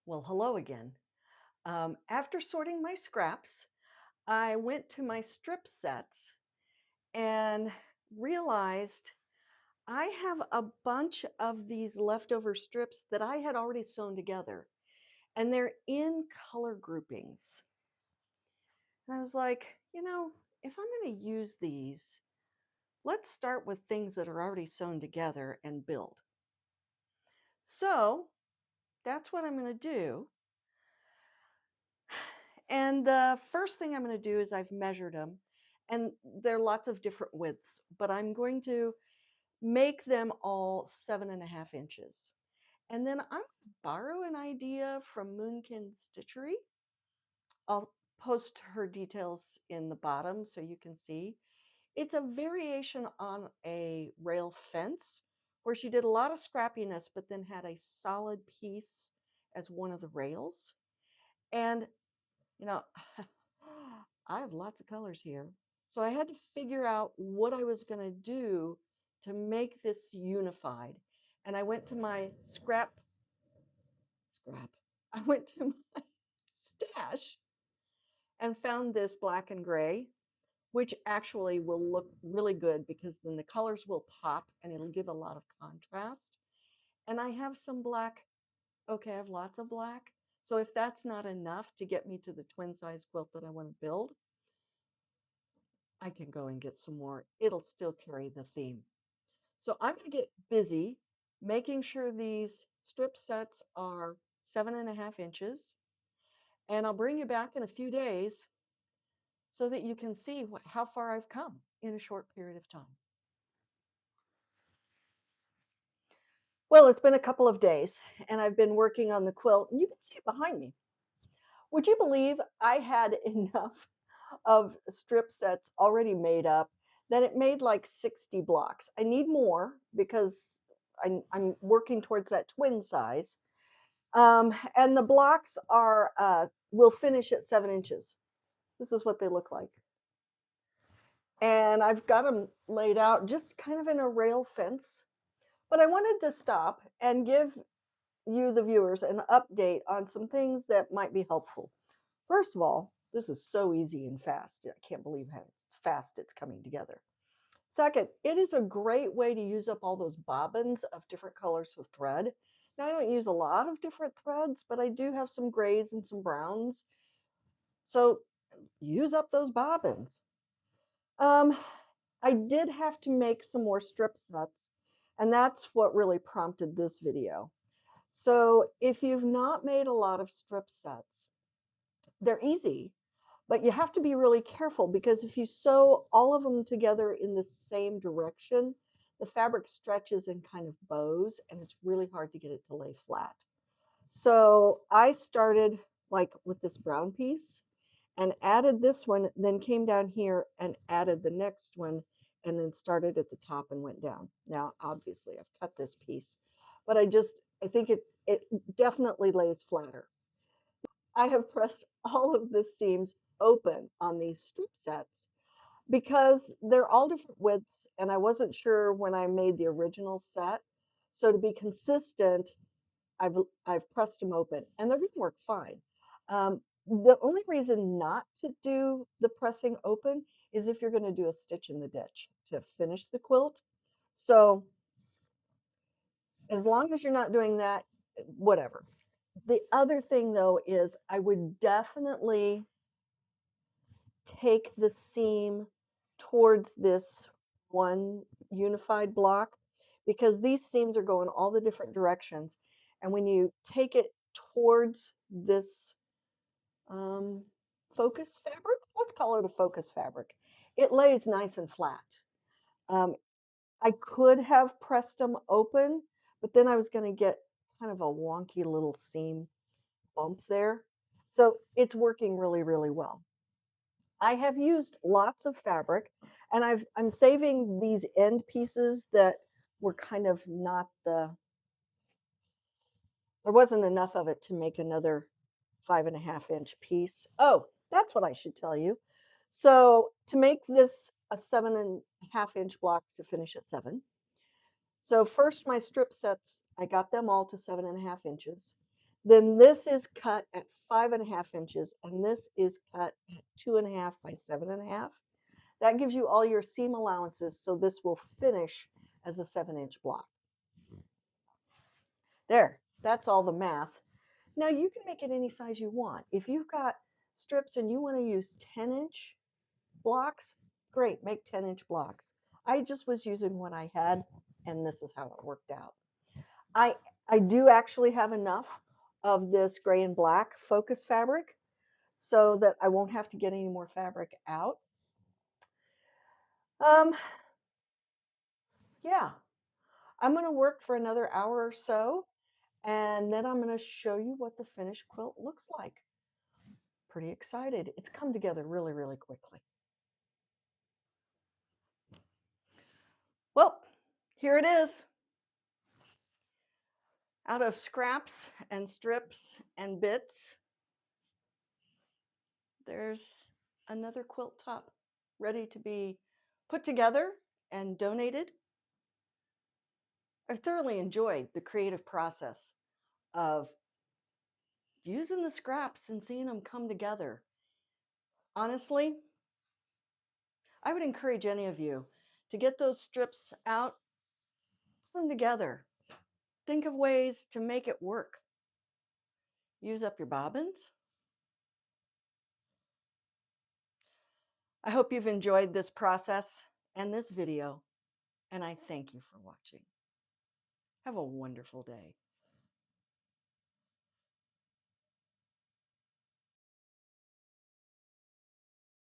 Well, hello again. After sorting my scraps, I went to my strip sets and realized I have a bunch of these leftover strips that I had already sewn together, and they're in color groupings. And I was like, if I'm going to use these, let's start with things that are already sewn together and build. So that's what I'm going to do. And the first thing I'm going to do is I've measured them, and there are lots of different widths, but I'm going to make them all 7.5 inches. And then I'm going to borrow an idea from Moonkin Stitchery. I'll post her details in the bottom so you can see. It's a variation on a rail fence where she did a lot of scrappiness, but then had a solid piece as one of the rails. And you know, I have lots of colors here. So I had to figure out what I was going to do to make this unified. And I went to my scrap. I went to my stash and found this black and gray, which actually will look really good because then the colors will pop and it'll give a lot of contrast. And I have some black. Okay, I have lots of black. So if that's not enough to get me to the twin size quilt that I want to build, I can go and get some more. It'll still carry the theme. So I'm going to get busy making sure these strip sets are 7.5 inches. And I'll bring you back in a few days so that you can see how far I've come in a short period of time. Well, it's been a couple of days and I've been working on the quilt, and you can see it behind me. Would you believe I had enough of strip sets already made up that it made like 60 blocks? I need more because I'm working towards that twin size. And the blocks will finish at 7 inches. This is what they look like. And I've got them laid out just kind of in a rail fence. But I wanted to stop and give you, the viewers, an update on some things that might be helpful. First of all, this is so easy and fast. I can't believe how fast it's coming together. Second, it is a great way to use up all those bobbins of different colors of thread. Now, I don't use a lot of different threads, but I do have some grays and some browns. So use up those bobbins. Um, I did have to make some more strip sets, and that's what really prompted this video. So if you've not made a lot of strip sets, they're easy, but you have to be really careful because if you sew all of them together in the same direction, the fabric stretches and kind of bows, and it's really hard to get it to lay flat. So I started like with this brown piece and added this one, then came down here and added the next one, and then started at the top and went down. Now, obviously, I've cut this piece, but I think it definitely lays flatter. I have pressed all of the seams open on these strip sets because they're all different widths, and I wasn't sure when I made the original set. So to be consistent, I've pressed them open, and they're going to work fine. The only reason not to do the pressing open is if you're going to do a stitch in the ditch to finish the quilt. So as long as you're not doing that, whatever. The other thing, though, is I would definitely take the seam towards this one unified block because these seams are going all the different directions. And when you take it towards this focus fabric, let's call it a focus fabric, it lays nice and flat. Um, I could have pressed them open, but then I was going to get kind of a wonky little seam bump there. So it's working really, really well. I have used lots of fabric, and I'm saving these end pieces that were kind of not there wasn't enough of it to make another 5.5 inch piece. Oh, that's what I should tell you. So to make this a 7.5 inch block to finish at 7. So first my strip sets, I got them all to 7.5 inches. Then this is cut at 5.5 inches, and this is cut at 2.5 by 7.5. That gives you all your seam allowances, so this will finish as a 7-inch block. There, that's all the math. Now you can make it any size you want. If you've got strips and you want to use 10-inch blocks, great, make 10-inch blocks. I just was using what I had, and this is how it worked out. I do actually have enough of this gray and black focus fabric so that I won't have to get any more fabric out. Yeah, I'm going to work for another hour or so, and then I'm going to show you what the finished quilt looks like. Pretty excited. It's come together really, really quickly. Well, here it is. Out of scraps and strips and bits, there's another quilt top ready to be put together and donated. I thoroughly enjoyed the creative process of using the scraps and seeing them come together. Honestly, I would encourage any of you to get those strips out, put them together. Think of ways to make it work. Use up your bobbins. I hope you've enjoyed this process and this video, and I thank you for watching. Have a wonderful day.